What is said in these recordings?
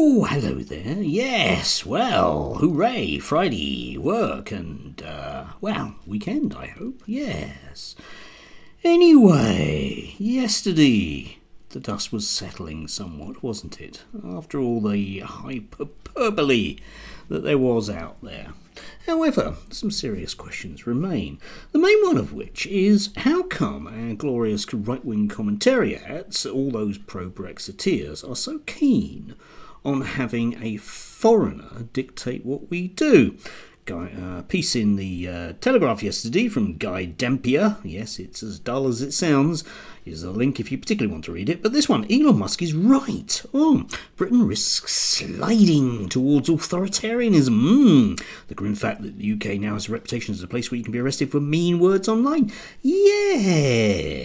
Oh, hello there. Yes, well, hooray, Friday, work and, weekend, I hope. Yes. Anyway, yesterday, the dust was settling somewhat, wasn't it? After all the hyperbole that there was out there. However, some serious questions remain, the main one of which is how come our glorious right-wing commentariats, all those pro-Brexiteers, are so keen on having a foreigner dictate what we do. Piece in the Telegraph yesterday from Guy Dampier. Yes, it's as dull as it sounds. Here's a link if you particularly want to read it. But this one, Elon Musk is right. Britain risks sliding towards authoritarianism. The grim fact that the UK now has a reputation as a place where you can be arrested for mean words online. Yes.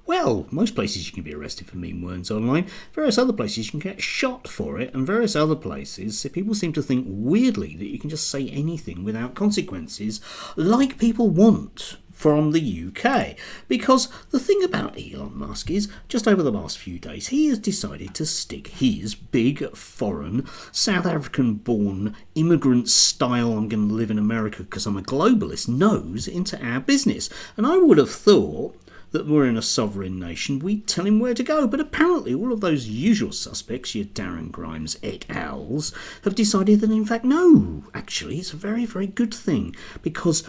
Well, most places you can be arrested for mean words online. Various other places you can get shot for it. And various other places, people seem to think weirdly that you can just say anything without consequences, like people want from the UK. Because the thing about Elon Musk is, just over the last few days, he has decided to stick his big, foreign, South African-born, immigrant-style, I'm going to live in America because I'm a globalist, nose into our business. And I would have thought that we're in a sovereign nation, we'd tell him where to go. But apparently all of those usual suspects, your Darren Grimes et al., have decided that in fact, no, actually it's a very, very good thing because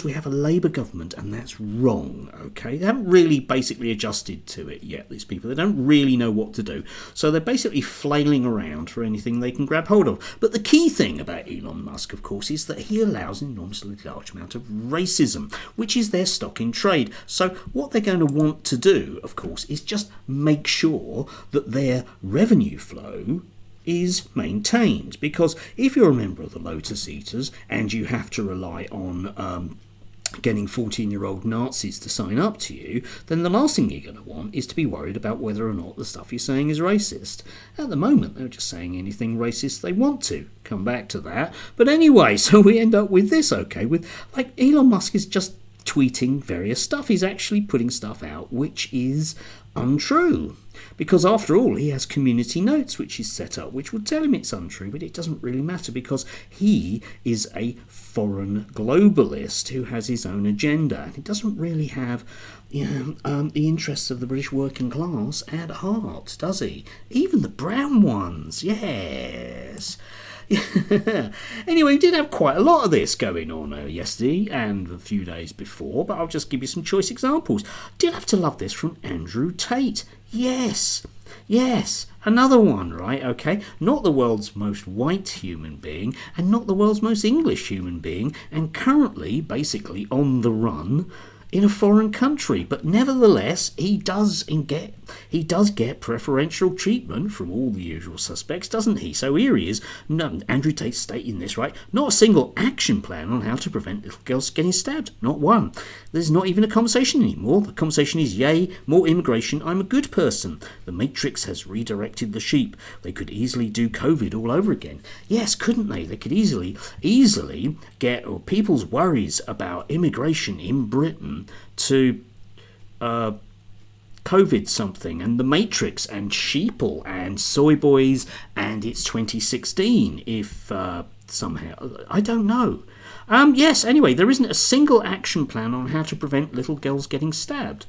we have a Labour government and that's wrong, okay? They haven't really basically adjusted to it yet, these people. They don't really know what to do. So they're basically flailing around for anything they can grab hold of. But the key thing about Elon Musk, of course, is that he allows an enormously large amount of racism, which is their stock in trade. So what they're going to want to do, of course, is just make sure that their revenue flow is maintained, because if you're a member of the Lotus Eaters and you have to rely on getting 14-year-old Nazis to sign up to you, then the last thing you're going to want is to be worried about whether or not the stuff you're saying is racist. At the moment, they're just saying anything racist they want to. Come back to that. But anyway, so we end up with this, okay, with like Elon Musk is just tweeting various stuff. He's actually putting stuff out which is untrue. Because after all, he has community notes which is set up, which would tell him it's untrue, but it doesn't really matter because he is a foreign globalist who has his own agenda. And he doesn't really have the interests of the British working class at heart, does he? Even the brown ones, yes. Anyway, we did have quite a lot of this going on yesterday and a few days before, but I'll just give you some choice examples. Did have to love this from Andrew Tate. Yes, another one, right? Okay, not the world's most white human being and not the world's most English human being, and currently basically on the run in a foreign country, but nevertheless he does get preferential treatment from all the usual suspects, doesn't he? So here he is, Andrew Tate stating this, right? Not a single action plan on how to prevent little girls getting stabbed, not one. There's not even a conversation anymore. The conversation is, yay, more immigration, I'm a good person. The Matrix has redirected the sheep. They could easily do COVID all over again. Yes, couldn't they? They could easily get people's worries about immigration in Britain to COVID something and the Matrix and sheeple and soy boys and it's 2016 if somehow, I don't know. Yes, anyway, there isn't a single action plan on how to prevent little girls getting stabbed.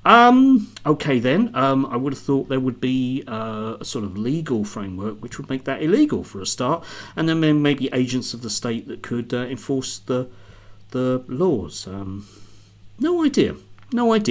Okay then, I would have thought there would be a sort of legal framework which would make that illegal for a start, and then maybe agents of the state that could enforce the laws. No idea.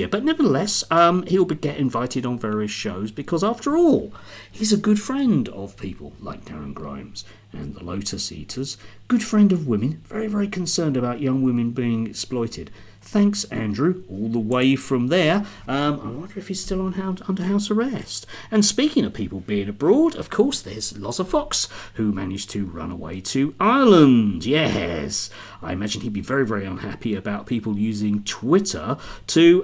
But nevertheless, he'll get invited on various shows because, after all, he's a good friend of people like Darren Grimes and the Lotus Eaters. Good friend of women, very, very concerned about young women being exploited. Thanks, Andrew, all the way from there. I wonder if he's still under house arrest. And speaking of people being abroad, of course, there's Loza Fox, who managed to run away to Ireland. Yes, I imagine he'd be very, very unhappy about people using Twitter to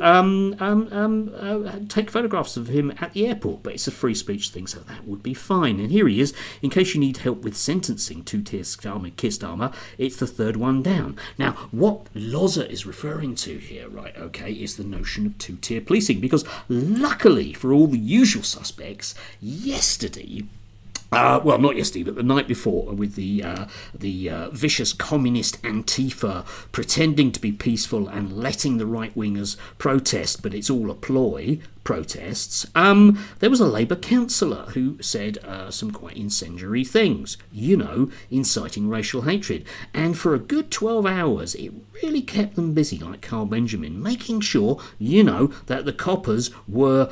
take photographs of him at the airport. But it's a free speech thing, so that would be fine. And here he is. In case you need help with sentencing, two-tier kissed armour, it's the third one down. Now, what Loza is referring to here, right, okay, is the notion of two-tier policing, because luckily for all the usual suspects, yesterday Well, not yesterday, but the night before, with the vicious communist Antifa pretending to be peaceful and letting the right wingers protest, but it's all a ploy. Protests. There was a Labour councillor who said some quite incendiary things, inciting racial hatred. And for a good 12 hours, it really kept them busy, like Carl Benjamin, making sure, that the coppers were,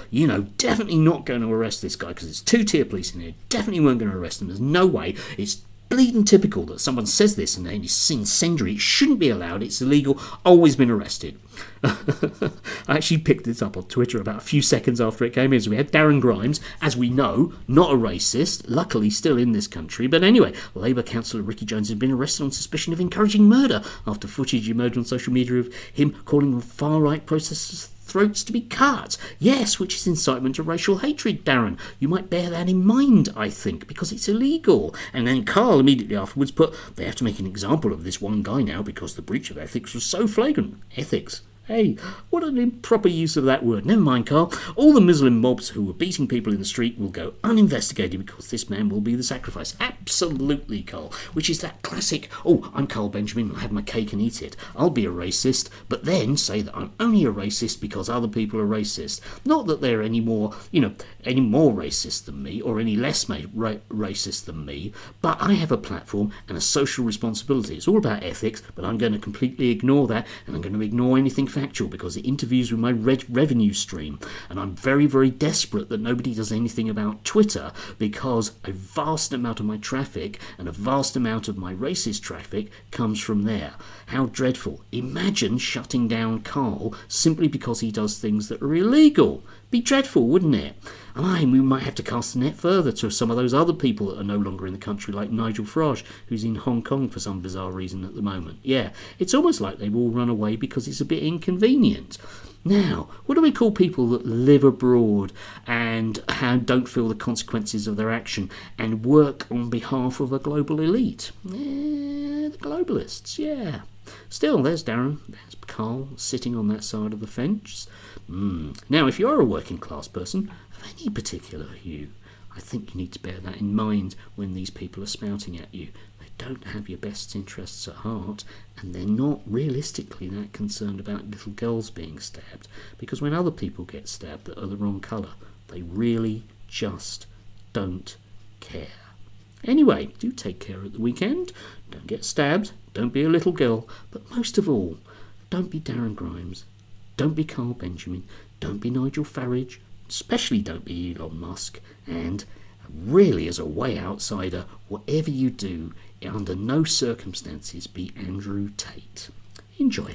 definitely not going to arrest this guy because it's two-tier police in here. Definitely weren't going to arrest him. There's no way. It's bleeding typical that someone says this and then it's incendiary. It shouldn't be allowed. It's illegal. Always been arrested. I actually picked this up on Twitter about a few seconds after it came in. So we had Darren Grimes, as we know, not a racist, luckily still in this country. But anyway, Labour councillor Ricky Jones has been arrested on suspicion of encouraging murder after footage emerged on social media of him calling on far-right protesters' throats to be cut. Yes, which is incitement to racial hatred, Darren. You might bear that in mind, I think, because it's illegal. And then Carl immediately afterwards put, they have to make an example of this one guy now because the breach of ethics was so flagrant. Ethics. Hey, what an improper use of that word. Never mind, Carl. All the Muslim mobs who were beating people in the street will go uninvestigated because this man will be the sacrifice. Absolutely, Carl. Which is that classic, I'm Carl Benjamin, I'll have my cake and eat it. I'll be a racist, but then say that I'm only a racist because other people are racist. Not that they're any more racist than me or any less racist than me, but I have a platform and a social responsibility. It's all about ethics, but I'm going to completely ignore that, and I'm going to ignore anything factual because it interferes with my revenue stream. And I'm very, very desperate that nobody does anything about Twitter because a vast amount of my traffic and a vast amount of my racist traffic comes from there. How dreadful. Imagine shutting down Carl simply because he does things that are illegal. Be dreadful, wouldn't it? And we might have to cast the net further to some of those other people that are no longer in the country, like Nigel Farage, who's in Hong Kong for some bizarre reason at the moment. Yeah, it's almost like they've all run away because it's a bit inconvenient. Now, what do we call people that live abroad and don't feel the consequences of their action and work on behalf of a global elite? The globalists, yeah. Still, there's Darren, there's Carl sitting on that side of the fence. Now, if you're a working class person of any particular hue, I think you need to bear that in mind when these people are spouting at you. They don't have your best interests at heart, and they're not realistically that concerned about little girls being stabbed, because when other people get stabbed that are the wrong colour, they really just don't care. Anyway, do take care at the weekend. Don't get stabbed. Don't be a little girl. But most of all, don't be Darren Grimes. Don't be Carl Benjamin. Don't be Nigel Farage. Especially don't be Elon Musk. And really, as a way outsider, whatever you do, under no circumstances be Andrew Tate. Enjoy.